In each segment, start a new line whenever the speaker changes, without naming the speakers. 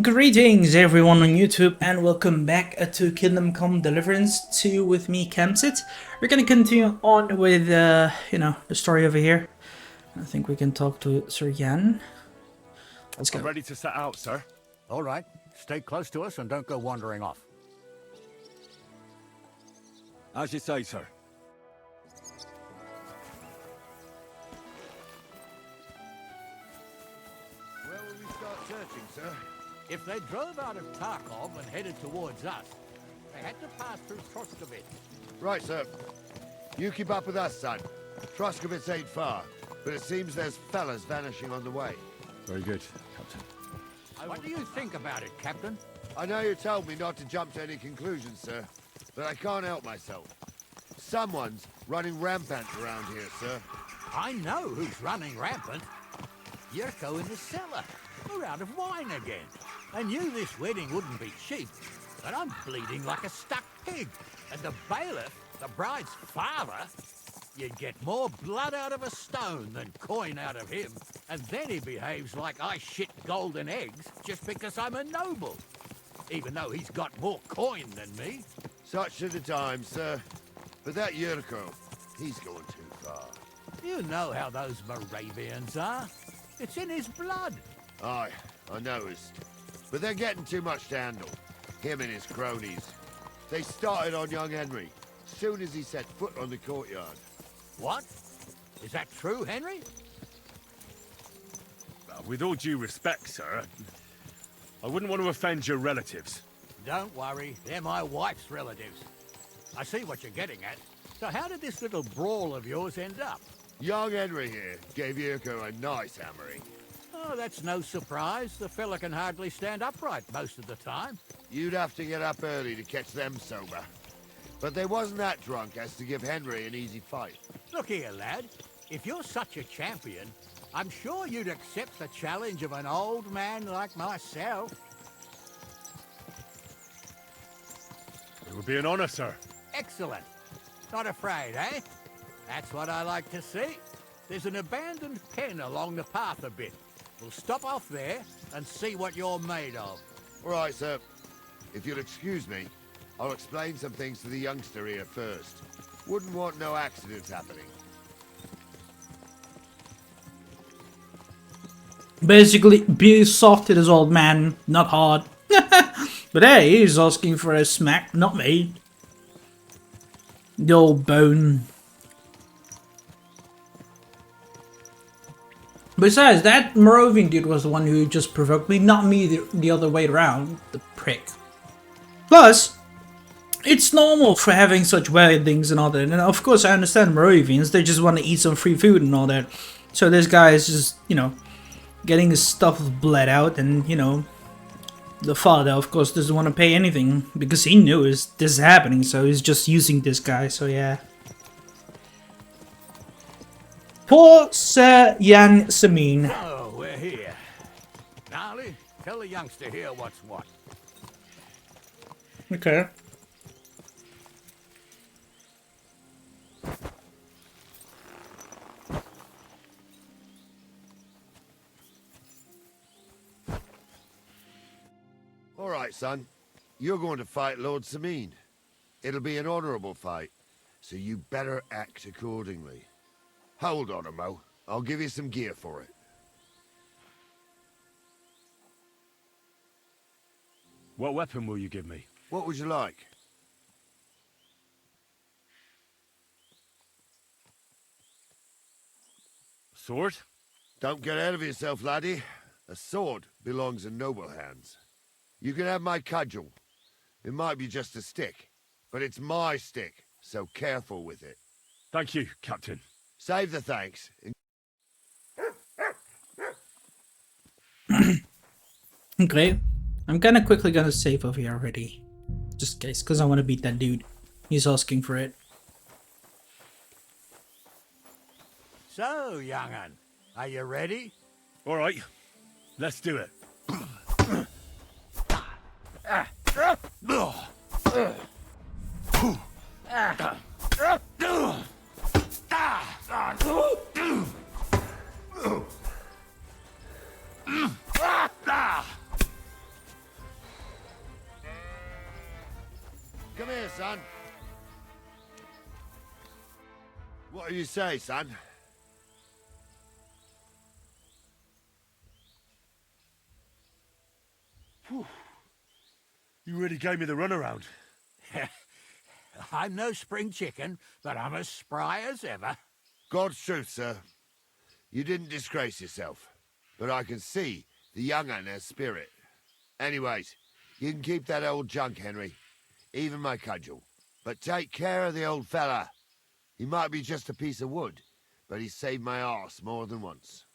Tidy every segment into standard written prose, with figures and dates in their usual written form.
Greetings everyone on YouTube and welcome back to Kingdom Come Deliverance 2 with me, Camsit. We're gonna continue on with, the story over here. I think we can talk to Sir Yan. Let's go.
I'm ready to set out, sir.
All right. Stay close to us and don't go wandering off.
As you say, sir.
Where will we start searching, sir? If they drove out of Tarkov and headed towards us, they had to pass through Troskovitz.
Right, sir. You keep up with us, son. Troskovitz ain't far, but it seems there's fellas vanishing on the way.
Very good, Captain.
What do you think about it, Captain?
I know you told me not to jump to any conclusions, sir, but I can't help myself. Someone's running rampant around here, sir.
I know who's running rampant. Yurko in the cellar. We're out of wine again. I knew this wedding wouldn't be cheap, but I'm bleeding like a stuck pig. And the bailiff, the bride's father, you'd get more blood out of a stone than coin out of him. And then he behaves like I shit golden eggs just because I'm a noble. Even though he's got more coin than me.
Such are the times, sir. But that Yurko, he's going too far.
You know how those Moravians are. It's in his blood.
Aye, I noticed. But they're getting too much to handle. Him and his cronies. They started on young Henry, soon as he set foot on the courtyard.
What? Is that true, Henry?
With all due respect, sir, I wouldn't want to offend your relatives.
Don't worry, they're my wife's relatives. I see what you're getting at. So how did this little brawl of yours end up?
Young Henry here gave Yurko a nice hammering.
Oh, that's no surprise. The fella can hardly stand upright most of the time.
You'd have to get up early to catch them sober. But they wasn't that drunk as to give Henry an easy fight.
Look here, lad. If you're such a champion, I'm sure you'd accept the challenge of an old man like myself.
It would be an honor, sir.
Excellent. Not afraid, eh? That's what I like to see. There's an abandoned pen along the path a bit. We'll stop off there and see what you're made of.
All right, sir. If you'll excuse me, I'll explain some things to the youngster here first. Wouldn't want no accidents happening.
Basically, be soft to this old man, not hard. But hey, he's asking for a smack, not me. The old bone. Besides, that Moravian dude was the one who just provoked me, not me the other way around, the prick. Plus, it's normal for having such weddings and all that, and of course I understand Moravians, they just want to eat some free food and all that. So this guy is just, getting his stuff bled out, and, the father, of course, doesn't want to pay anything, because he knew this is happening, so he's just using this guy, so yeah. Poor Sir Yan Samin.
Oh, we're here. Gnarly, tell the youngster here what's what.
Okay.
All right, son. You're going to fight Lord Samin. It'll be an honorable fight, so you better act accordingly. Hold on, Mo. I'll give you some gear for it.
What weapon will you give me?
What would you like?
Sword?
Don't get ahead of yourself, laddie. A sword belongs in noble hands. You can have my cudgel. It might be just a stick, but it's my stick, so careful with it.
Thank you, Captain.
Save the thanks.
Okay. I'm kinda quickly gonna save over here already. Just in case, because I want to beat that dude. He's asking for it.
So, young'un, are you ready?
All right, let's do it.
Come here, son. What do you say, son?
Whew. You really gave me the runaround.
I'm no spring chicken, but I'm as spry as ever.
God's truth, sir. You didn't disgrace yourself, but I can see the young un has spirit. Anyways, you can keep that old junk, Henry. Even my cudgel. But take care of the old fella. He might be just a piece of wood, but he saved my arse more than once.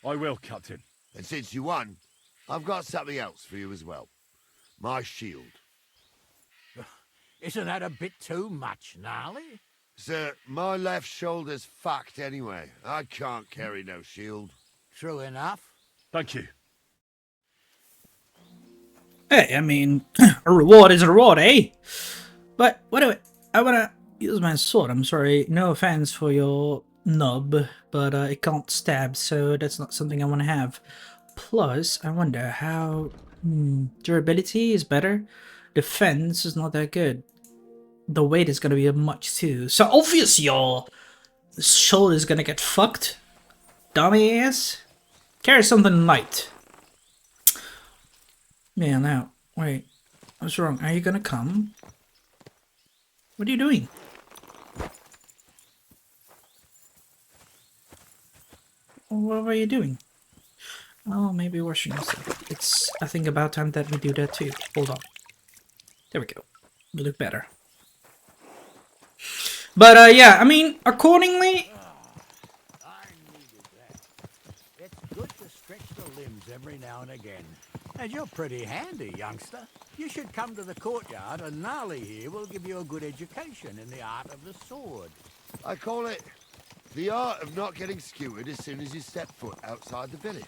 I will, Captain.
And since you won, I've got something else for you as well. My shield.
Isn't that a bit too much, Gnarly?
Sir, my left shoulder's fucked anyway. I can't carry no shield.
True enough.
Thank you.
Hey, I mean, a reward is a reward, eh? But what do I wanna use my sword. I'm sorry, no offense for your nub, but it can't stab, so that's not something I want to have. Plus, I wonder how durability is better. Defense is not that good. The weight is gonna be a much too. So obviously your shoulder is gonna get fucked. Dummy ass. Carry something light. Yeah, now, wait. What's wrong? Are you gonna come? What are you doing? What were you doing? Oh, maybe washing yourself. It's, I think, about time that we do that too. Hold on. There we go. We look better. But, yeah, I mean, accordingly...
I needed that. It's good to stretch the limbs every now and again. And you're pretty handy, youngster. You should come to the courtyard, and Gnarly here will give you a good education in the art of the sword.
I call it the art of not getting skewered as soon as you step foot outside the village.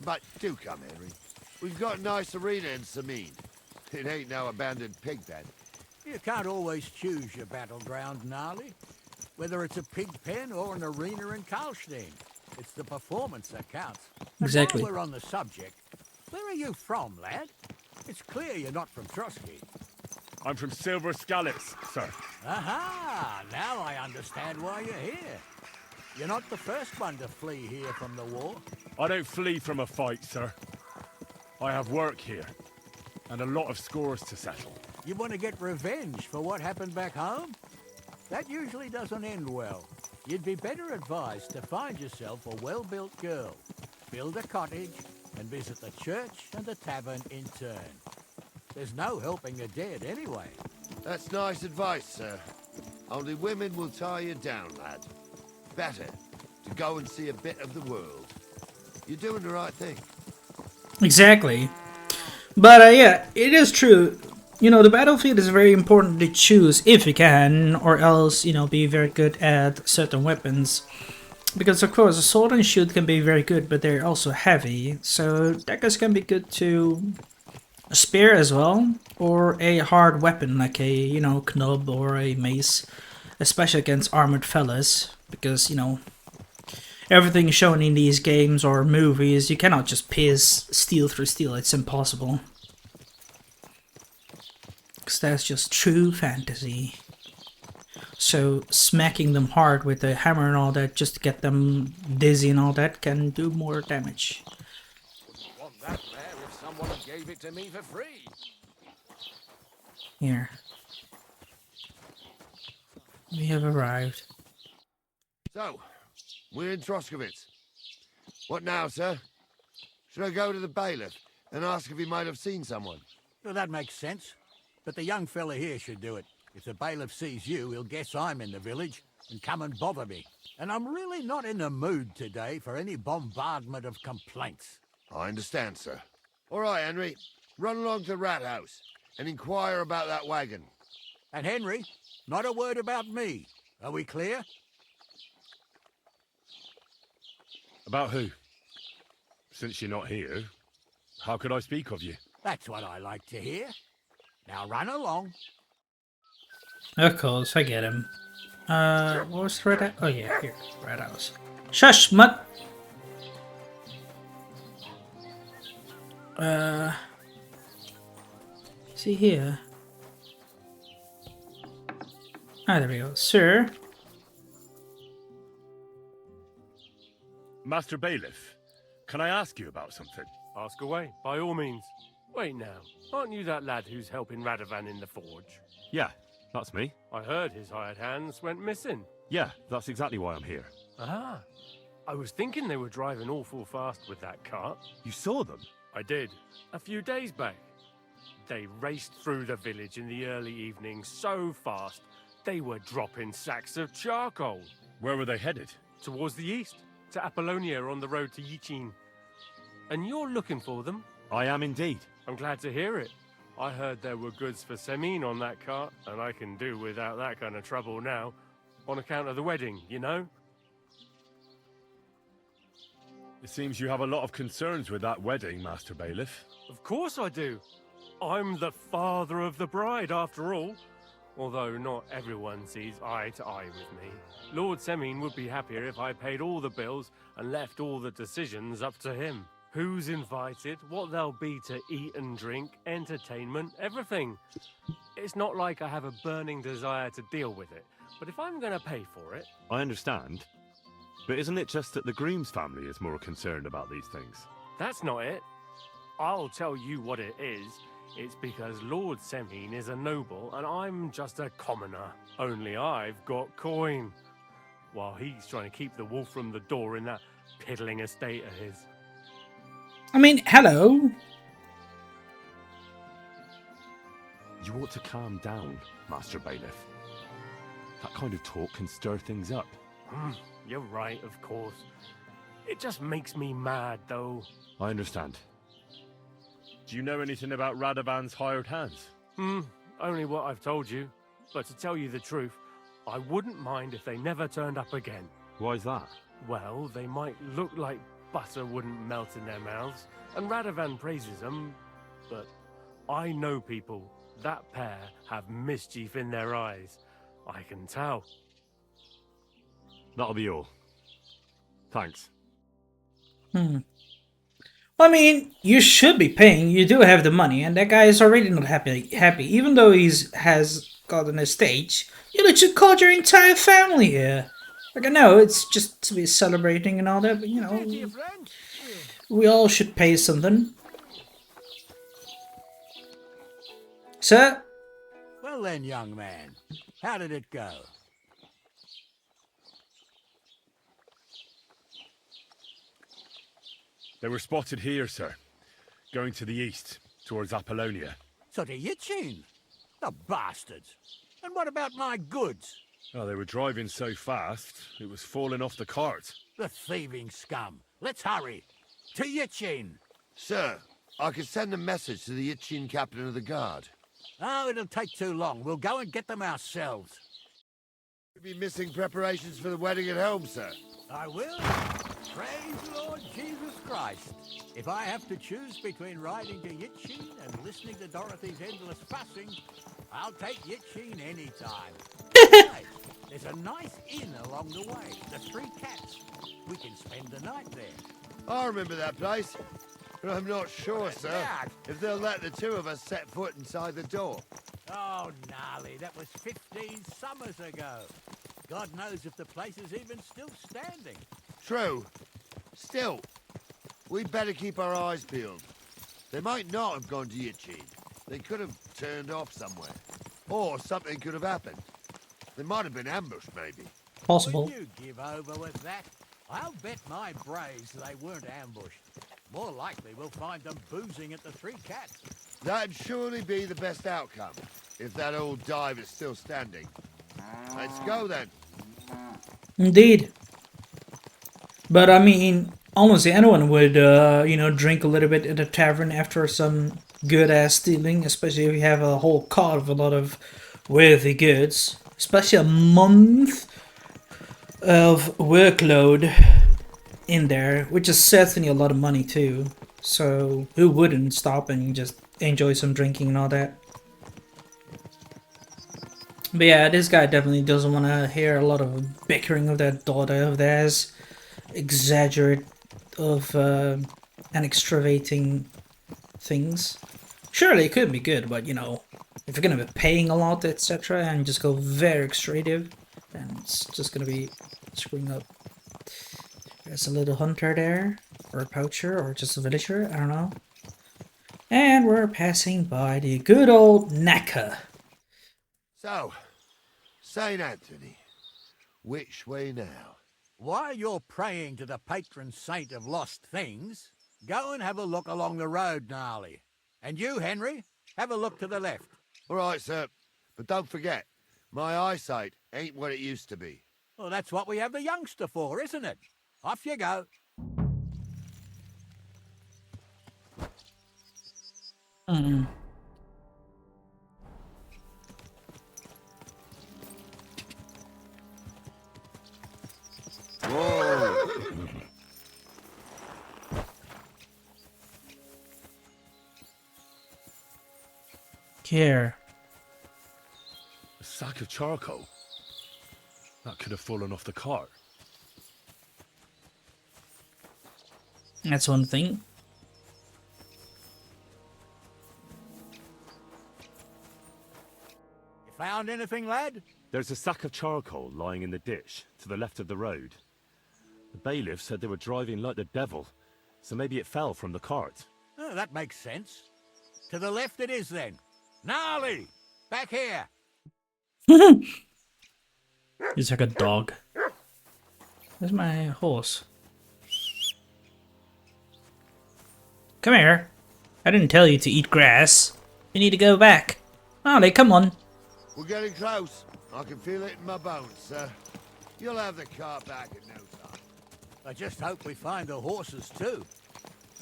But do come, Henry. We've got a nice arena in Sameen. It ain't no abandoned pig pen.
You can't always choose your battleground, Gnarly. Whether it's a pig pen or an arena in Karlstein. It's the performance that counts.
Exactly.
And while we're on the subject, where are you from, lad? It's clear you're not from Trotsky.
I'm from Silver Scallops, sir.
Aha! Now I understand why you're here. You're not the first one to flee here from the war.
I don't flee from a fight, sir. I have work here, and a lot of scores to settle.
You want to get revenge for what happened back home? That usually doesn't end well. You'd be better advised to find yourself a well-built girl, build a cottage, and visit the church and the tavern in turn. There's no helping the dead anyway.
That's nice advice, sir. Only women will tie you down, lad. Better to go and see a bit of the world. You're doing the right thing.
Exactly. But yeah, it is true. You know, the battlefield is very important to choose if you can, or else, you know, be very good at certain weapons. Because of course, a sword and shield can be very good, but they're also heavy. So daggers can be good to a spear as well, or a hard weapon like a, you know, knob or a mace, especially against armored fellas. Because, you know, everything shown in these games or movies, you cannot just pierce steel through steel. It's impossible. Because that's just true fantasy. So smacking them hard with a hammer and all that just to get them dizzy and all that can do more damage.
Wouldn't want that there if someone gave it to me for free.
Here. We have arrived.
So, we're in Troskowitz. What now, sir? Should I go to the bailiff and ask if he might have seen someone?
Well, that makes sense. But the young fella here should do it. If the bailiff sees you, he'll guess I'm in the village and come and bother me. And I'm really not in the mood today for any bombardment of complaints.
I understand, sir. All right, Henry. Run along to the rat house and inquire about that wagon.
And Henry, not a word about me. Are we clear?
About who? Since you're not here, how could I speak of you?
That's what I like to hear. Now run along.
Of course, I get him. What was the red house? Oh yeah, here, red house. Shush, mutt! See here. Ah, there we go. Sir.
Master Bailiff, can I ask you about something?
Ask away, by all means. Wait now, aren't you that lad who's helping Radovan in the forge?
Yeah, that's me.
I heard his hired hands went missing.
Yeah, that's exactly why I'm here.
Ah, I was thinking they were driving awful fast with that cart.
You saw them?
I did, a few days back. They raced through the village in the early evening so fast, they were dropping sacks of charcoal.
Where were they headed?
Towards the east, to Apollonia on the road to Yichin. And you're looking for them?
I am indeed.
I'm glad to hear it. I heard there were goods for Semin on that cart, and I can do without that kind of trouble now. On account of the wedding, you know?
It seems you have a lot of concerns with that wedding, Master Bailiff.
Of course I do. I'm the father of the bride, after all. Although not everyone sees eye to eye with me. Lord Semin would be happier if I paid all the bills and left all the decisions up to him. Who's invited, what there'll be to eat and drink, entertainment, everything. It's not like I have a burning desire to deal with it, but if I'm going to pay for it...
I understand. But isn't it just that the groom's family is more concerned about these things?
That's not it. I'll tell you what it is. It's because Lord Semin is a noble and I'm just a commoner. Only I've got coin. While he's trying to keep the wolf from the door in that piddling estate of his.
I mean, hello.
You ought to calm down, Master Bailiff. That kind of talk can stir things up.
You're right, of course. It just makes me mad, though.
I understand. Do you know anything about Radovan's hired hands?
Only what I've told you. But to tell you the truth, I wouldn't mind if they never turned up again.
Why's that?
Well, they might look like butter wouldn't melt in their mouths, and Radovan praises them, but I know people. That pair have mischief in their eyes. I can tell.
That'll be all. Thanks.
I mean, you should be paying. You do have the money, and that guy is already not happy. Even though has got an estate, you literally called your entire family here. Like, I know it's just to be celebrating and all that, but you know, we all should pay something. Sir?
Well then, young man, how did it go?
They were spotted here, sir. Going to the east, towards Apollonia.
So to Yichin? The bastards. And what about my goods?
Oh, they were driving so fast, it was falling off the cart.
The thieving scum. Let's hurry. To Yichin.
Sir, I could send a message to the Yichin captain of the guard.
Oh, it'll take too long. We'll go and get them ourselves.
You'll be missing preparations for the wedding at home, sir.
I will. Praise Lord Jesus Christ. If I have to choose between riding to Yichin and listening to Dorothy's endless fussing, I'll take Yichin any time. Besides, there's a nice inn along the way, the Three Cats. We can spend the night there.
I remember that place, but I'm not sure, sir,
that?
if they'll let the two of us set foot inside the door.
Oh, gnarly, that was 15 summers ago. God knows if the place is even still standing.
True. Still, we'd better keep our eyes peeled. They might not have gone to Yichin. They could have turned off somewhere. Or something could have happened. They might have been ambushed, maybe.
Possible.
Will you give over with that? I'll bet my braves they weren't ambushed. More likely we'll find them boozing at the Three Cats.
That'd surely be the best outcome, if that old dive is still standing. Let's go, then.
Indeed. But I mean, honestly, anyone would, you know, drink a little bit at a tavern after some good-ass stealing, especially if you have a whole cart of a lot of worthy goods. Especially a month of workload in there, which is certainly a lot of money too. So who wouldn't stop and just enjoy some drinking and all that? But yeah, this guy definitely doesn't want to hear a lot of bickering of that daughter of theirs. Exaggerate of and extravating things. Surely it could be good, but you know, If you're gonna be paying a lot, etc., and just go very extractive, then it's just gonna be screwing up. There's a little hunter there, or a poacher, or just a villager, I don't know. And we're passing by the good old Naka.
So, St. Anthony, which way now?
While you're praying to the patron saint of lost things, go and have a look along the road, Gnarly. And you, Henry, have a look to the left.
All right, sir. But don't forget, my eyesight ain't what it used to be.
Well, that's what we have the youngster for, isn't it? Off you go.
Whoa!
Here.
A sack of charcoal? That could have fallen off the cart.
That's one thing.
You found anything, lad?
There's a sack of charcoal lying in the ditch to the left of the road. The bailiff said they were driving like the devil, so maybe it fell from the cart.
Oh, that makes sense. To the left it is, then. Gnarly! Back here!
He's like a dog. Where's my horse? Come here. I didn't tell you to eat grass. You need to go back. Ollie, come on.
We're getting close. I can feel it in my bones, sir. You'll have the car back in no time.
I just hope we find the horses, too.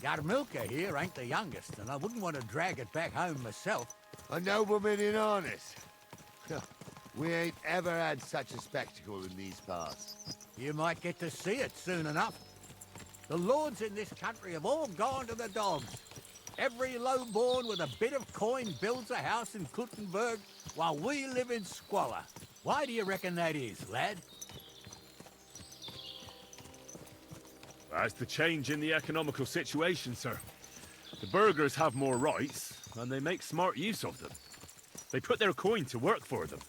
Yarmilka here ain't the youngest, and I wouldn't want to drag it back home myself.
A nobleman in harness. We ain't ever had such a spectacle in these parts.
You might get to see it soon enough. The lords in this country have all gone to the dogs. Every lowborn with a bit of coin builds a house in Kuttenberg while we live in squalor. Why do you reckon that is, lad?
That's the change in the economical situation, sir. The burghers have more rights, and they make smart use of them. They put their coin to work for them.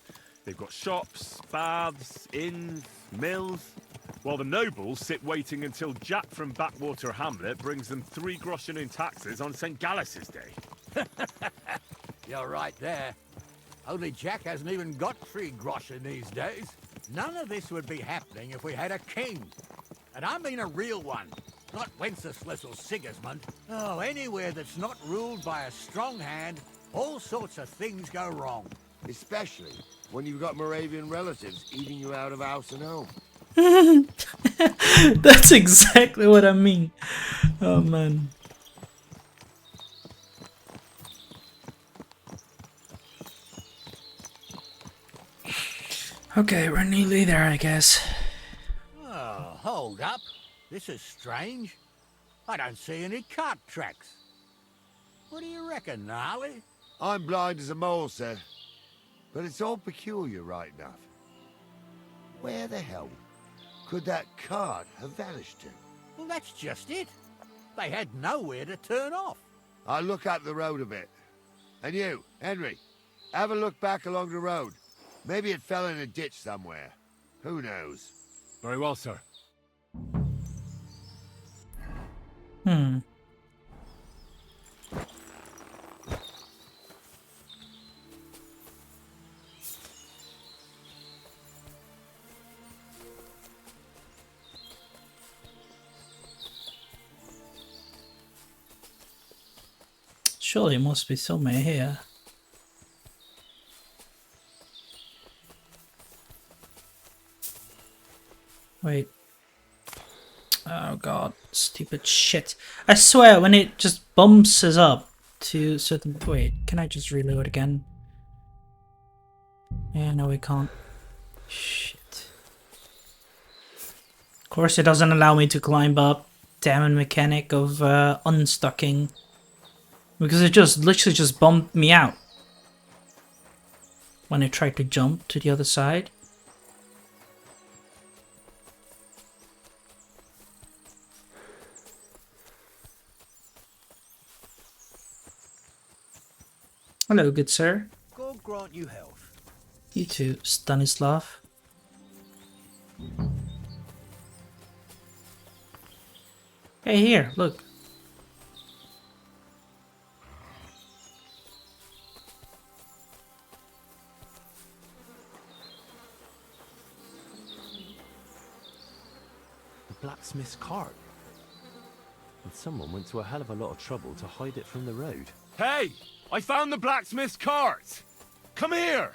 They've got shops, baths, inns, mills, while the nobles sit waiting until Jack from Backwater Hamlet brings them 3 groschen in taxes on St. Gallus's Day.
You're right there. Only Jack hasn't even got 3 groschen these days. None of this would be happening if we had a king. And I mean a real one, not Wenceslas or Sigismund. Oh, anywhere that's not ruled by a strong hand, all sorts of things go wrong.
Especially when you've got Moravian relatives eating you out of house and home.
That's exactly what I mean. Oh man. Okay, we're nearly there, I guess.
Oh, hold up. This is strange. I don't see any cart tracks. What do you reckon, Gnarly?
I'm blind as a mole, sir. But it's all peculiar, right enough. Where the hell could that cart have vanished to?
Well, that's just it. They had nowhere to turn off.
I'll look up the road a bit. And you, Henry, have a look back along the road. Maybe it fell in a ditch somewhere. Who knows?
Very well, sir.
Surely it must be somewhere here. Wait. Oh god, stupid shit. I swear, when it just bumps us up to certain... Wait, can I just reload again? Yeah, no we can't. Shit. Of course it doesn't allow me to climb up. Damn mechanic of unstucking. Because it just literally just bumped me out. When I tried to jump to the other side. Hello, good sir.
grant you health.
You too, Stanislav. Hey, here, look.
The blacksmith's cart. And someone went to a hell of a lot of trouble to hide it from the road.
Hey! I found the blacksmith's cart! Come here!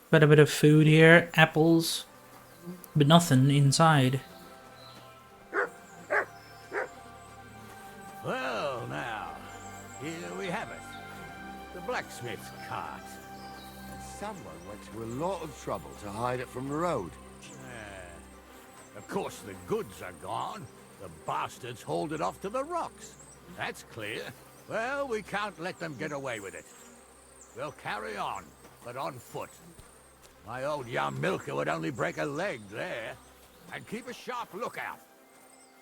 Got a bit of food here, apples, but nothing inside.
Well, now, here we have it. The blacksmith's cart.
Someone went to a lot of trouble to hide it from the road.
Of course, the goods are gone. The bastards hauled it off to the rocks. That's clear. Well, we can't let them get away with it. We'll carry on, but on foot. My old young milker would only break a leg there. And keep a sharp lookout.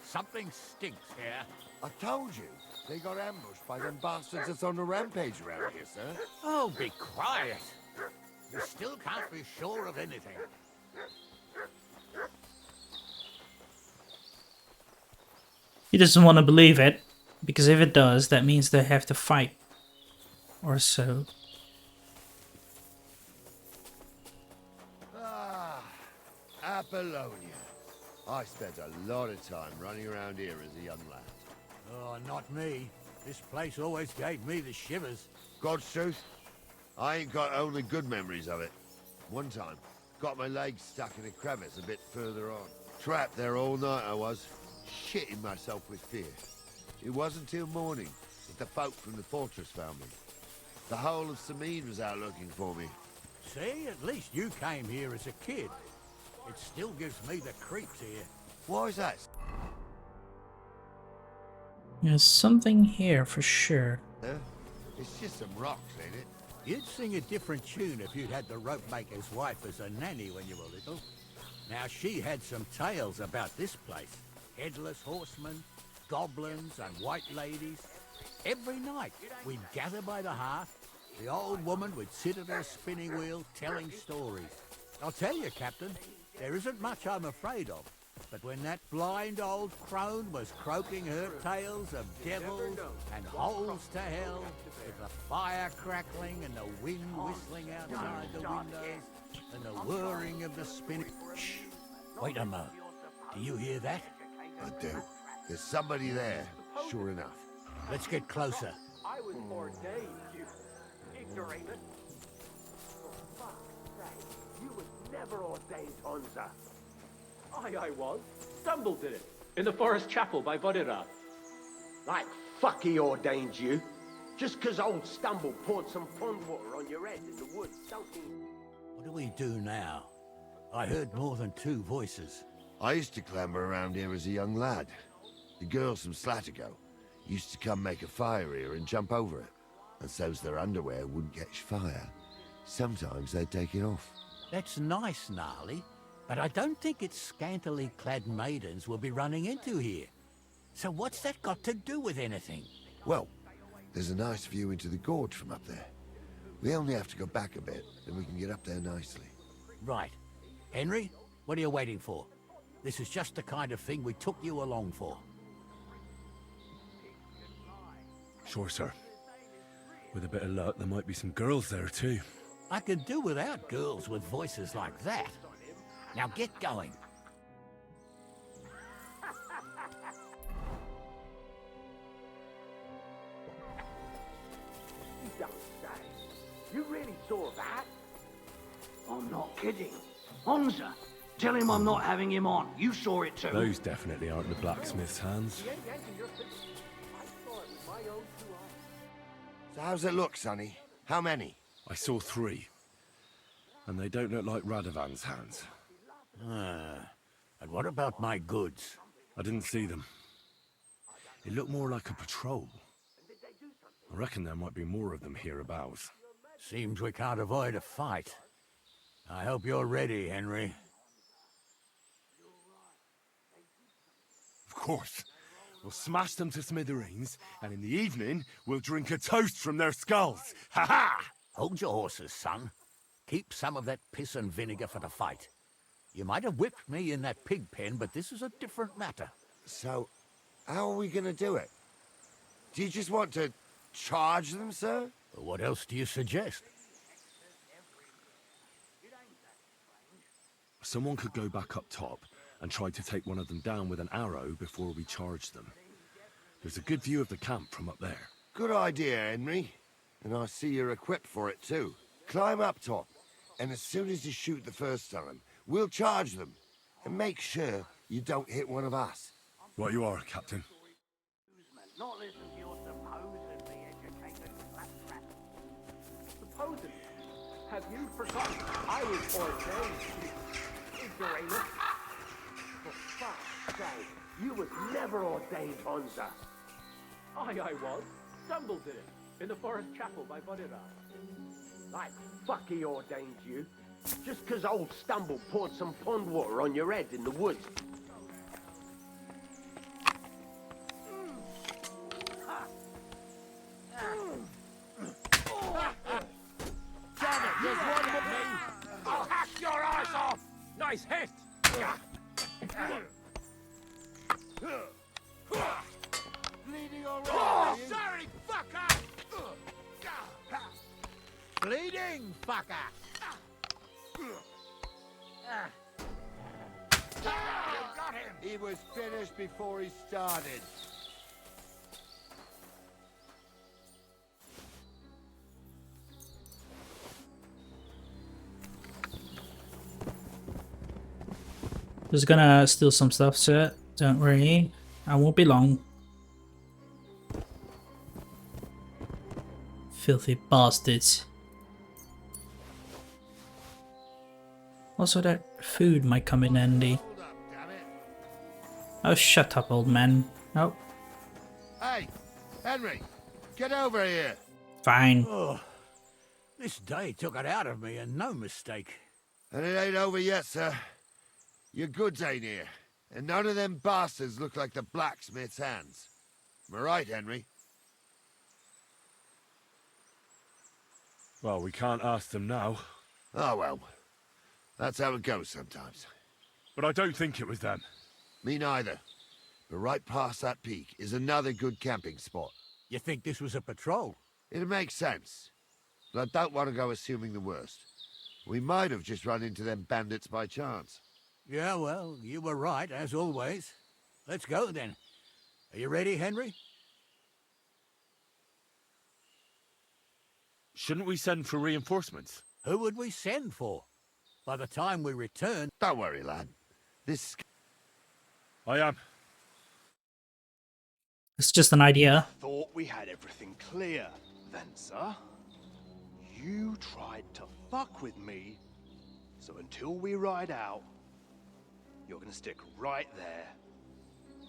Something stinks here.
I told you, they got ambushed by them bastards that's on the rampage around here, sir.
Oh, be quiet. You still can't be sure of anything.
He doesn't want to believe it, because if it does, that means they have to fight. Or so.
Ah, Apollonia. I spent a lot of time running around here as a young lad.
Oh, not me. This place always gave me the shivers.
God's truth, I ain't got only good memories of it. One time, got my leg stuck in a crevice a bit further on. Trapped there all night I was, shitting myself with fear. It wasn't till morning that the folk from the fortress found me. The whole of Sameen was out looking for me.
See, at least you came here as a kid. It still gives me the creeps here.
Why is that?
There's something here for sure.
It's just some rocks, ain't it?
You'd sing a different tune if you'd had the rope maker's wife as a nanny when you were little. Now, she had some tales about this place. Headless horsemen, goblins and white ladies. Every night, we'd gather by the hearth. The old woman would sit at her spinning wheel telling stories. I'll tell you, Captain, there isn't much I'm afraid of. But when that blind old crone was croaking her tales of devils and holes to hell, with the fire crackling and the wind whistling outside the windows, and the whirring of the spinning... Shh! Wait a moment. Do you hear that?
I do. There's somebody there, sure enough.
Let's get closer.
I was ordained, you ignoramus. For fuck's sake, you was never ordained, Hunza. I was. Stumble did it. In the forest chapel by Bodira. Like fuck he ordained you. Just 'cause old Stumble poured some pond water on your head in the woods, don't he?
What do we do now? I heard more than two voices.
I used to clamber around here as a young lad. The girls from Slatigo used to come make a fire here and jump over it. And so's their underwear wouldn't catch fire. Sometimes they'd take it off.
That's nice, Gnarly, but I don't think it's scantily clad maidens we'll be running into here. So what's that got to do with anything?
Well, there's a nice view into the gorge from up there. We only have to go back a bit, and we can get up there nicely.
Right. Henry, what are you waiting for? This is just the kind of thing we took you along for.
Sure, sir. With a bit of luck, there might be some girls there, too.
I could do without girls with voices like that. Now get going.
You don't say. You really saw that?
I'm not kidding. Hunza, tell him I'm not having him on. You saw it too.
Those definitely aren't the blacksmith's hands.
I saw it with my own 2 eyes.
So how's it look, Sonny? How many?
I saw 3. And they don't look like Radovan's hands.
And what about my goods?
I didn't see them. It looked more like a patrol. I reckon there might be more of them hereabouts.
Seems we can't avoid a fight. I hope you're ready, Henry.
Of course. We'll smash them to smithereens, and in the evening, we'll drink a toast from their skulls. Ha ha!
Hold your horses, son. Keep some of that piss and vinegar for the fight. You might have whipped me in that pig pen, but this is a different matter.
So, how are we gonna do it? Do you just want to charge them, sir?
What else do you suggest?
Someone could go back up top and try to take one of them down with an arrow before we charge them. There's a good view of the camp from up there.
Good idea, Henry. And I see you're equipped for it too. Climb up top, and as soon as you shoot the first time, we'll charge them. And make sure you don't hit one of us.
Right you are, Captain.
Not listen to your supposedly educated claptrap.
Supposedly? Have you forgotten? I was ordained, you ignoramus. For fuck's sake, you was never ordained, Hunza. I was. Stumble did it. In the forest chapel by Bodira. Like, fuck he ordained you. Just 'cause old Stumble poured some pond water on your head in the woods.
I'll hack your eyes off! Nice hit!
Bleeding alright?
Sorry, fucker! Bleeding, fucker! You got him!
He was finished before he started.
Just gonna steal some stuff, sir. Don't worry. I won't be long. Filthy bastards. Also, that food might come in handy.
Hold up, damn it.
Oh, shut up, old man. Oh,
Hey, Henry, get over here.
fine.
Oh, this day took it out of me, and no mistake.
And it ain't over yet, sir. Your goods ain't here. And none of them bastards look like the blacksmith's hands. Am I right, Henry?
Well, we can't ask them now.
Oh, well. That's how it goes sometimes.
But I don't think it was them.
Me neither. But right past that peak is another good camping spot.
You think this was a patrol?
It makes sense. But I don't want to go assuming the worst. We might have just run into them bandits by chance.
Yeah, well, you were right, as always. Let's go, then. Are you ready, Henry?
Shouldn't we send for reinforcements?
Who would we send for? By the time we return...
Don't worry, lad. This...
I am.
It's just an idea.
Thought we had everything clear, then, sir. You tried to fuck with me, so until we ride out, you're gonna stick right there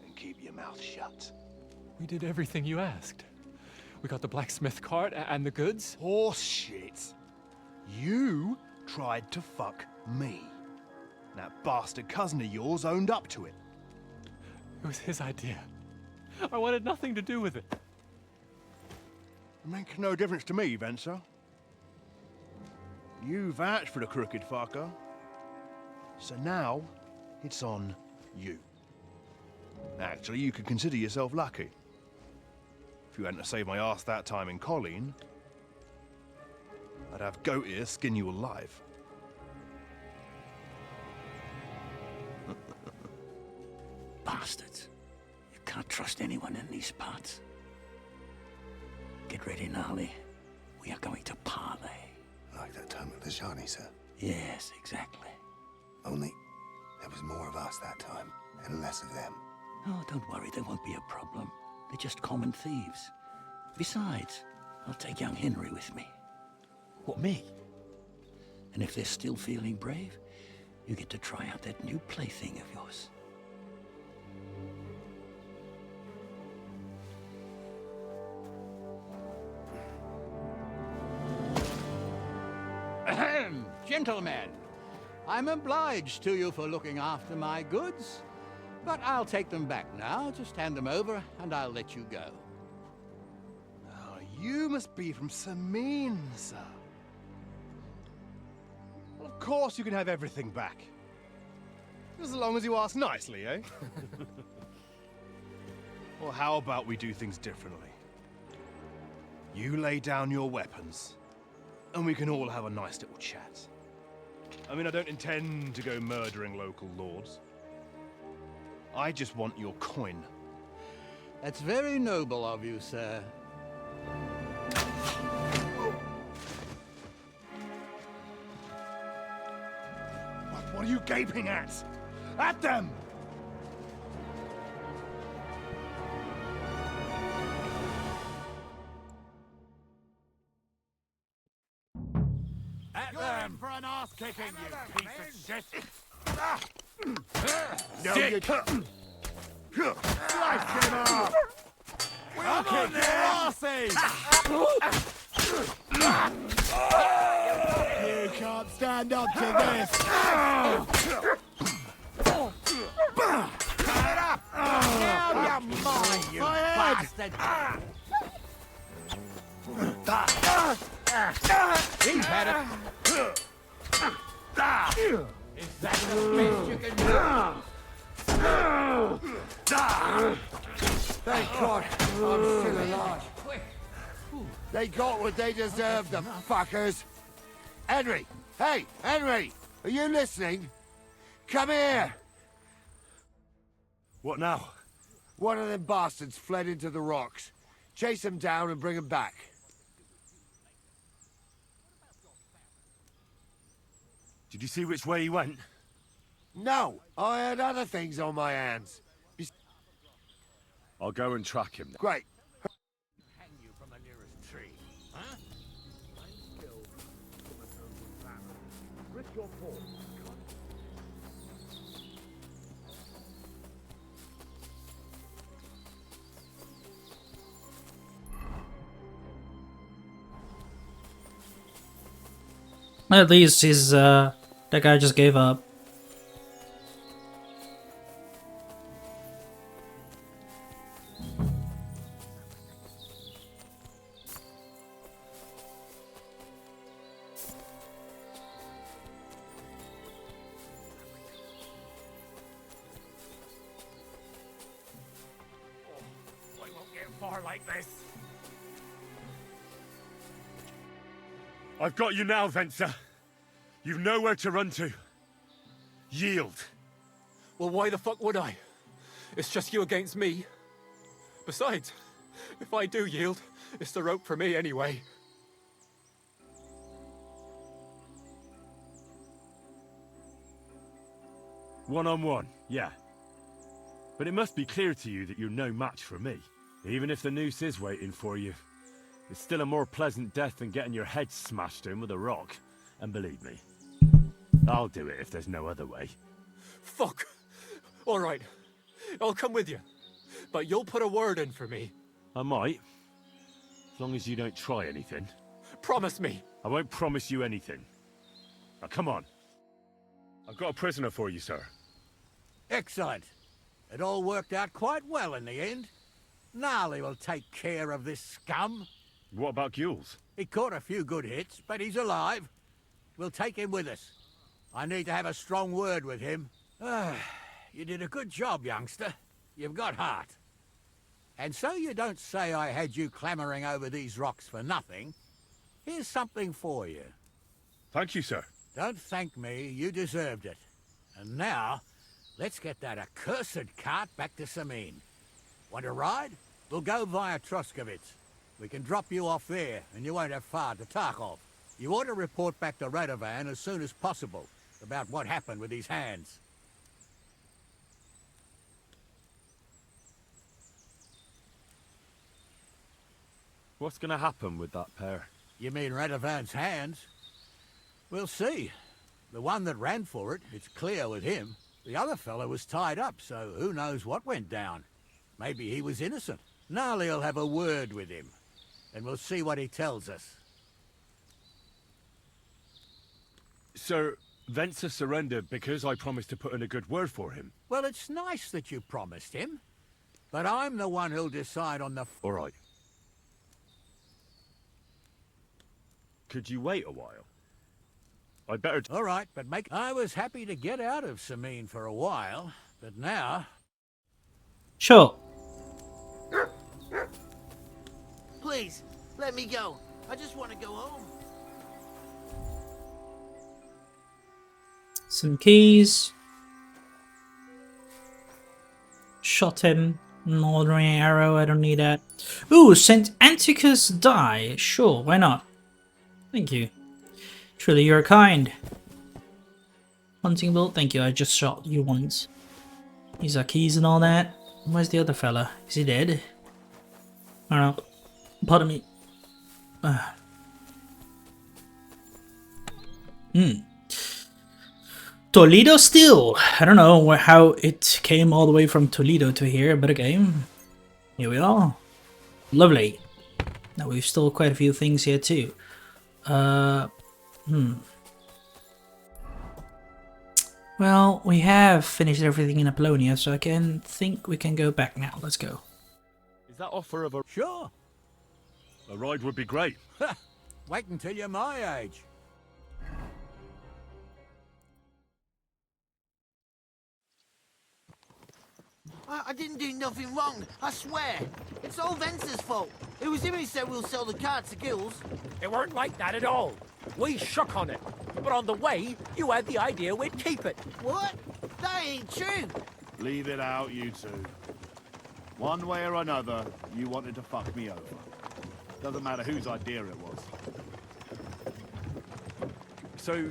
and keep your mouth shut.
We did everything you asked. We got the blacksmith cart and the goods.
Horse shit. You tried to fuck me. That bastard cousin of yours owned up to it.
It was his idea. I wanted nothing to do with it.
It makes no difference to me, Venser. You vouched for the crooked fucker. So now, it's on you. Actually, you could consider yourself lucky. If you hadn't saved my ass that time in Colleen, I'd have goat ear skin you alive.
Bastards. You can't trust anyone in these parts. Get ready, Gnarly. We are going to parley.
Like that time at the Shani, sir.
Yes, exactly.
Only there was more of us that time, and less of them.
Oh, don't worry, there won't be a problem. They're just common thieves. Besides, I'll take young Henry with me.
What, me?
And if they're still feeling brave, you get to try out that new plaything of yours.
Gentlemen, I'm obliged to you for looking after my goods. But I'll take them back now. Just hand them over, and I'll let you go.
Oh, you must be from Samin, sir. Well, of course you can have everything back. As long as you ask nicely, eh? Or how about we do things differently? You lay down your weapons, and we can all have a nice little chat. I mean, I don't intend to go murdering local lords. I just want your coin.
That's very noble of you, sir.
What are you gaping at? At them!
At them for an ass kicking, you piece of shit!
No, you can't.
Slice him up! We'll kick your asses!
You can't stand up to this.
Get up! Now you're mine, you bastard! He's had it! Is that the best you can do?
Thank God I'm still alive. They got what they deserved, the fuckers. Henry! Hey, Henry! Are you listening? Come here!
What now?
One of them bastards fled into the rocks. Chase him down and bring him back.
Did you see which way he went?
No, I had other things on my hands.
I'll go and track him.
Great.
Hang you from the nearest tree, huh? I'm still
Risk your paw.
At least he's, that guy just gave up.
I won't get far like this.
I've got you now, Venser. You've nowhere to run to. Yield.
Well, why the fuck would I? It's just you against me. Besides, if I do yield, it's the rope for me anyway.
One-on-one, yeah. But it must be clear to you that you're no match for me. Even if the noose is waiting for you, it's still a more pleasant death than getting your head smashed in with a rock. And believe me, I'll do it if there's no other way.
Fuck! Alright, I'll come with you. But you'll put a word in for me.
I might. As long as you don't try anything.
Promise me!
I won't promise you anything. Now come on. I've got a prisoner for you, sir.
excellent. It all worked out quite well in the end. Gnarly will take care of this scum.
What about Gules?
He caught a few good hits, but he's alive. We'll take him with us. I need to have a strong word with him. You did a good job, youngster. You've got heart. And so you don't say I had you clambering over these rocks for nothing. Here's something for you.
Thank you, sir.
Don't thank me, you deserved it. And now, let's get that accursed cart back to Samin. Want to ride? We'll go via Troskovitz. We can drop you off there, and you won't have far to Tarkov. You ought to report back to Radovan as soon as possible about what happened with these hands.
What's gonna happen with that pair?
You mean Radovan's hands? We'll see. The one that ran for it, it's clear with him. The other fellow was tied up, so who knows what went down. Maybe he was innocent. Gnarly'll have a word with him, and we'll see what he tells us.
Sir, Venser surrendered because I promised to put in a good word for him.
Well, it's nice that you promised him, but I'm the one who'll decide on the...
All right. Could you wait a while? I'd better...
All right, but make... I was happy to get out of Sameen for a while, but now...
Sure.
Please, let me go. I just want to go home.
Some keys. Shot him. An ordinary arrow, I don't need that. Ooh, St. Anticus die. Sure, why not? Thank you. Truly you're kind. Hunting bolt, thank you, I just shot you once. These are keys and all that. Where's the other fella? Is he dead? I don't know. Pardon me. Toledo still. I don't know how it came all the way from Toledo to here, but okay. Here we are. Lovely. Now we've still quite a few things here too. Well, we have finished everything in Apollonia, so I can think we can go back now. Let's go.
Is that offer of a...
Sure.
A ride would be great.
Wait until you're my age.
I didn't do nothing wrong, I swear. It's all Venser's fault. It was him who said we'll sell the car to Gills.
It weren't like that at all. We shook on it. But on the way, you had the idea we'd keep it.
What? That ain't true.
Leave it out, you two. One way or another, you wanted to fuck me over. Doesn't matter whose idea it was.
So,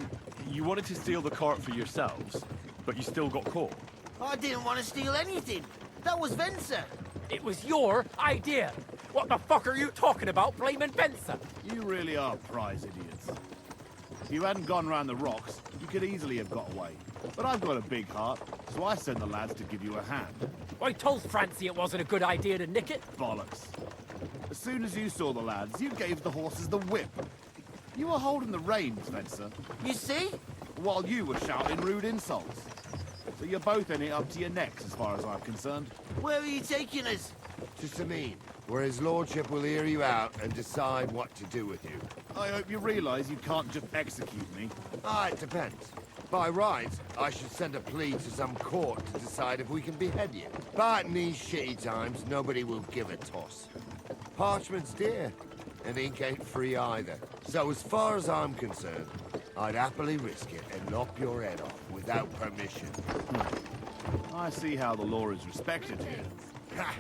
you wanted to steal the cart for yourselves, but you still got caught?
I didn't want to steal anything. That was Venser.
It was your idea. What the fuck are you talking about, blaming Venser?
You really are prize idiots. If you hadn't gone round the rocks, you could easily have got away. But I've got a big heart, so I sent the lads to give you a hand.
I told Francie it wasn't a good idea to nick it.
Bollocks. As soon as you saw the lads, you gave the horses the whip. You were holding the reins, Venser.
You see?
While you were shouting rude insults. So you're both in it up to your necks, as far as I'm concerned.
Where are you taking us?
To Sameen, where his lordship will hear you out and decide what to do with you.
I hope you realise you can't just execute me.
It depends. By rights, I should send a plea to some court to decide if we can behead you. But in these shitty times, nobody will give a toss. Parchment's dear, and ink ain't free either. So as far as I'm concerned, I'd happily risk it and lop your head off without permission.
I see how the law is respected here.
Ha!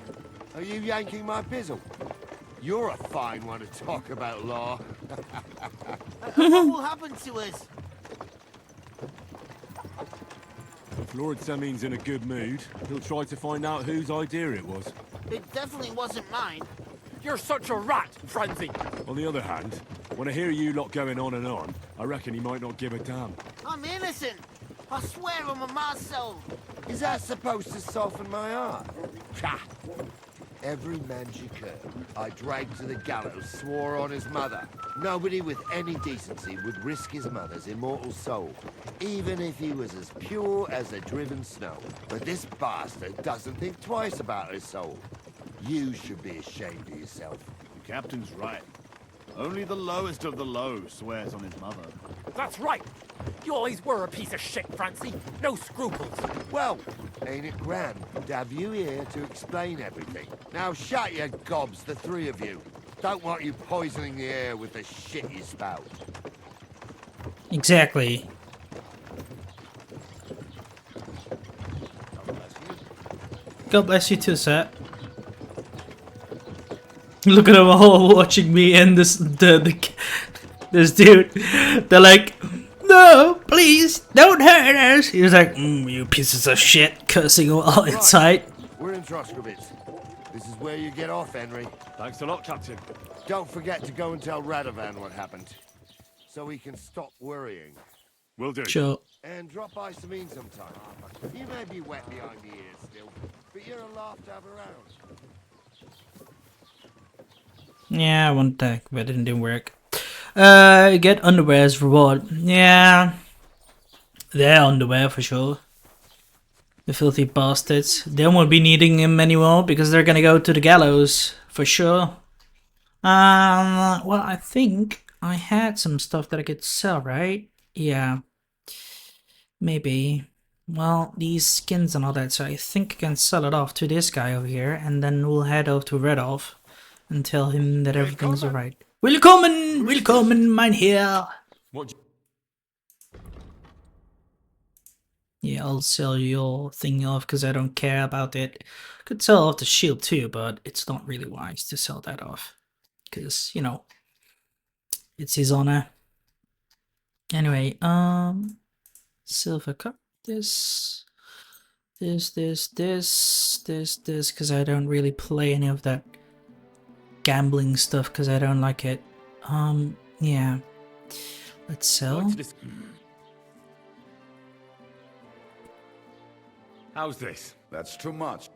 Are you yanking my pizzle? You're a fine one to talk about law.
What will happen to us?
If Lord Seming's in a good mood, he'll try to find out whose idea it was.
It definitely wasn't mine.
You're such a rat, Francie.
On the other hand, when I hear you lot going on, I reckon he might not give a damn.
I'm innocent. I swear on my ma's soul.
Is that supposed to soften my heart? Ha! Every Manjikur I dragged to the gallows swore on his mother. Nobody with any decency would risk his mother's immortal soul, even if he was as pure as the driven snow. But this bastard doesn't think twice about his soul. You should be ashamed of yourself.
The captain's right. Only the lowest of the low swears on his mother.
That's right. You always were a piece of shit, Francie. No scruples.
Well, ain't it grand to have you here to explain everything? Now shut your gobs, the three of you. Don't want you poisoning the air with the shit you spout.
Exactly. God bless you too, sir. Look at them all watching me and this dude. They're like, no, please, don't hurt us. He was like, you pieces of shit, cursing all inside.
We're in Troskovitz. This is where you get off, Henry.
Thanks a lot, Captain.
Don't forget to go and tell Radovan what happened, so he can stop worrying.
Will do.
Sure.
And drop by Sameen sometime. You may be wet behind the ears still, but you're a laugh to have around.
Yeah, I want that, but it didn't work. Get underwear as reward. Yeah. their underwear for sure. The filthy bastards. They won't be needing him anymore because they're gonna go to the gallows for sure. Well, I think I had some stuff that I could sell, right? Yeah. Maybe. Well, these skins and all that, so I think I can sell it off to this guy over here, and then we'll head off to Redolf and tell him that everything's alright. Willkommen! Willkommen, mein Herr!
What?
Yeah, I'll sell your thing off because I don't care about it. Could sell off the shield too, but it's not really wise to sell that off. Because, you know, it's his honor. Anyway, silver cup, this, because I don't really play any of that gambling stuff because I don't like it. Yeah. Let's sell.
How's this?
That's too much.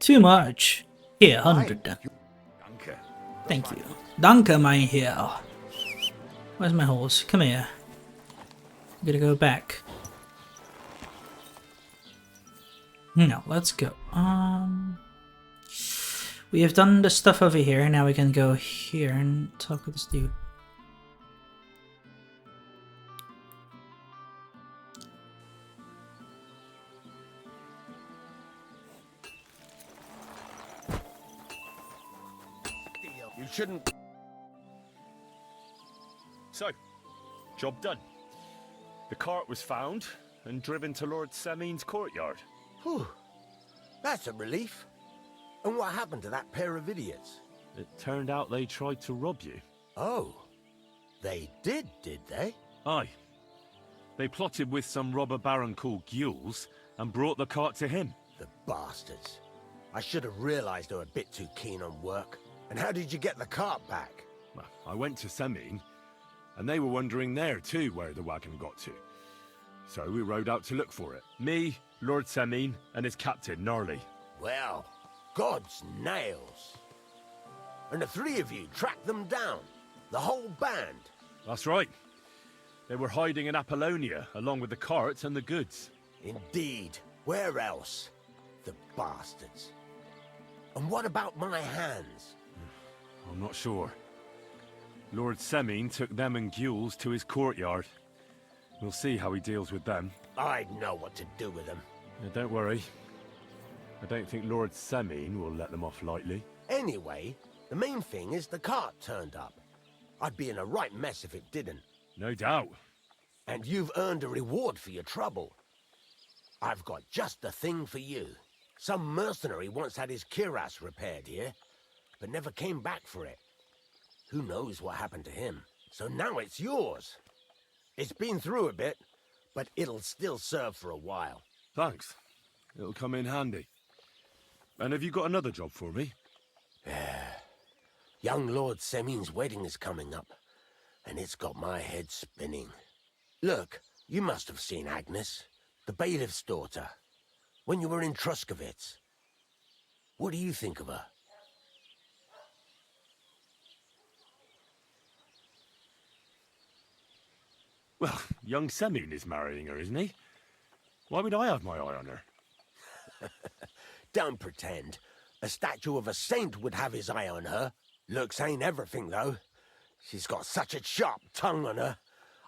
Too much. Here, 100.
Danke.
Thank you. Danke, mein Herr. Where's my horse? Come here. I'm gonna go back. No, let's go. We have done the stuff over here. Now we can go here and talk with this dude.
You shouldn't. So, job done. The cart was found and driven to Lord Semin's courtyard.
Whew. That's a relief. And what happened to that pair of idiots?
It turned out they tried to rob you.
Oh. They did they?
Aye. They plotted with some robber baron called Gules and brought the cart to him.
The bastards. I should have realized they were a bit too keen on work. And how did you get the cart back?
Well, I went to Semin, and they were wondering there too where the wagon got to. So we rode out to look for it. Me, Lord Semin, and his captain, Gnarly.
Well, God's nails. And the three of you tracked them down? The whole band?
That's right. They were hiding in Apollonia, along with the cart and the goods.
Indeed. Where else? The bastards. And what about my hands?
I'm not sure. Lord Semin took them and Gules to his courtyard. We'll see how he deals with them.
I know what to do with them.
Now, don't worry. I don't think Lord Semin will let them off lightly.
Anyway, the main thing is the cart turned up. I'd be in a right mess if it didn't.
No doubt.
And you've earned a reward for your trouble. I've got just the thing for you. Some mercenary once had his cuirass repaired here, but never came back for it. Who knows what happened to him? So now it's yours. It's been through a bit, but it'll still serve for a while.
Thanks. It'll come in handy. And have you got another job for me?
Young Lord Semin's wedding is coming up, and it's got my head spinning. Look, you must have seen Agnes, the bailiff's daughter, when you were in Truscovitz. What do you think of her?
Well, young Semin is marrying her, isn't he? Why would I have my eye on her?
Don't pretend. A statue of a saint would have his eye on her. Looks ain't everything, though. She's got such a sharp tongue on her.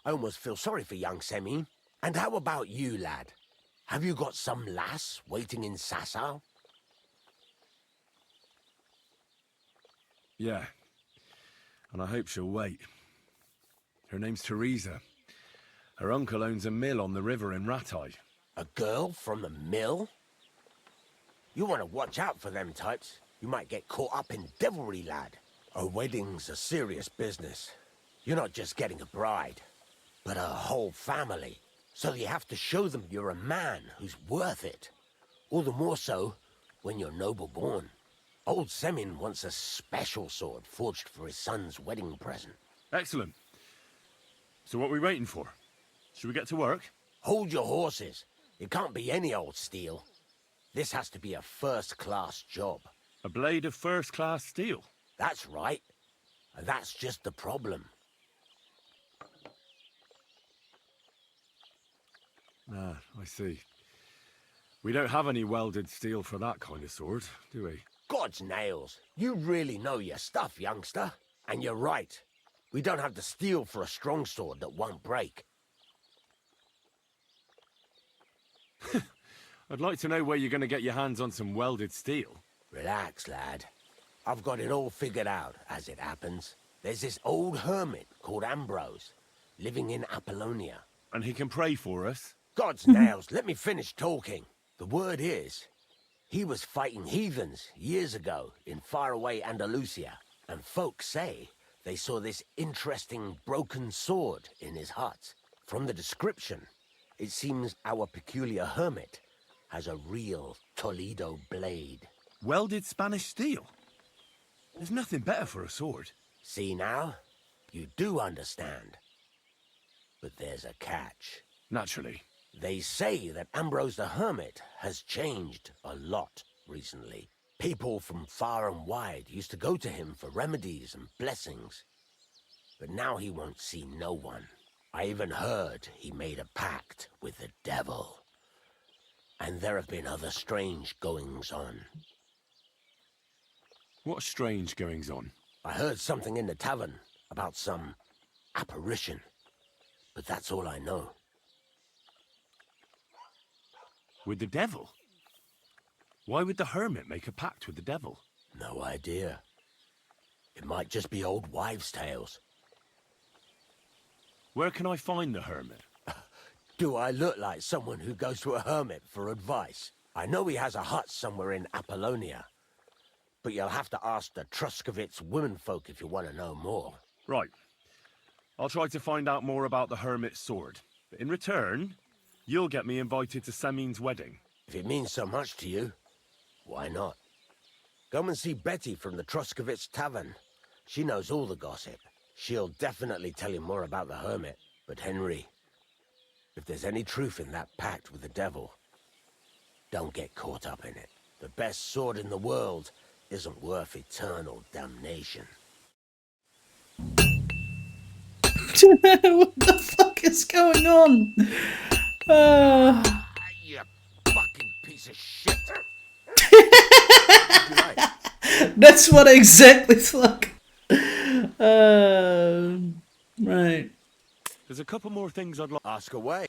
I almost feel sorry for young Semin. And how about you, lad? Have you got some lass waiting in Sasau?
Yeah. And I hope she'll wait. Her name's Teresa. Her uncle owns a mill on the river in Ratai.
A girl from the mill? You want to watch out for them types. You might get caught up in devilry, lad. A wedding's a serious business. You're not just getting a bride, but a whole family. So you have to show them you're a man who's worth it. All the more so when you're noble born. Old Semin wants a special sword forged for his son's wedding present.
Excellent. So what are we waiting for? Should we get to work?
Hold your horses. It can't be any old steel. This has to be a first-class job.
A blade of first-class steel?
That's right. And that's just the problem.
Ah, I see. We don't have any welded steel for that kind of sword, do we?
God's nails. You really know your stuff, youngster. And you're right. We don't have the steel for a strong sword that won't break.
I'd like to know where you're going to get your hands on some welded steel.
Relax, lad. I've got it all figured out, as it happens. There's this old hermit called Ambrose, living in Apollonia.
And he can pray for us?
God's nails, let me finish talking. The word is, he was fighting heathens years ago in faraway Andalusia, and folks say they saw this interesting broken sword in his hut. From the description, it seems our peculiar hermit has a real Toledo blade.
Welded Spanish steel? There's nothing better for a sword.
See now? You do understand. But there's a catch.
Naturally.
They say that Ambrose the Hermit has changed a lot recently. People from far and wide used to go to him for remedies and blessings. But now he won't see no one. I even heard he made a pact with the devil. And there have been other strange goings-on.
What strange goings-on?
I heard something in the tavern about some apparition. But that's all I know.
With the devil? Why would the hermit make a pact with the devil?
No idea. It might just be old wives' tales.
Where can I find the hermit?
Do I look like someone who goes to a hermit for advice? I know he has a hut somewhere in Apollonia. But you'll have to ask the Truscovitz womenfolk if you want to know more.
Right. I'll try to find out more about the hermit's sword. But in return, you'll get me invited to Semin's wedding.
If it means so much to you, why not? Come and see Betty from the Truscovitz Tavern. She knows all the gossip. She'll definitely tell you more about the hermit. But Henry, if there's any truth in that pact with the devil, don't get caught up in it. The best sword in the world isn't worth eternal damnation.
What the fuck is going on?
You fucking piece of shit.
That's what I exactly thought. Right.
There's a couple more things I'd like.
Ask away.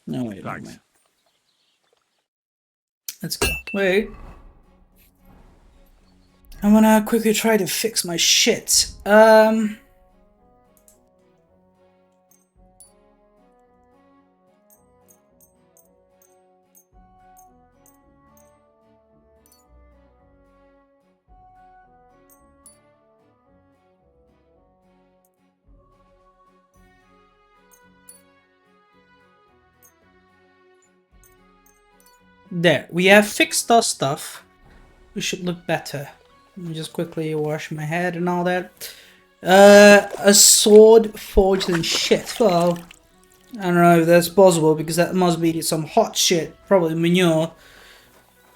No, wait.
Thanks.
Wait. Let's go. Wait. I wanna quickly try to fix my shit. There, we have fixed our stuff. We should look better. Let me just quickly wash my head and all that. A sword forged in shit. Well, I don't know if that's possible because that must be some hot shit, probably manure.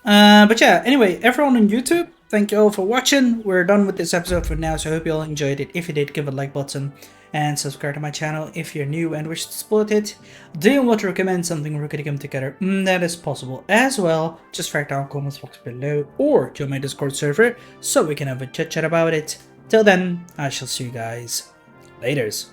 But yeah, anyway, everyone on YouTube, thank you all for watching. We're done with this episode for now, so I hope you all enjoyed it. If you did, give a like button and subscribe to my channel if you're new and wish to support it. Do you want to recommend something we could come together? That is possible as well. Just write down in the comments box below or join my Discord server so we can have a chit chat about it. Till then, I shall see you guys laters.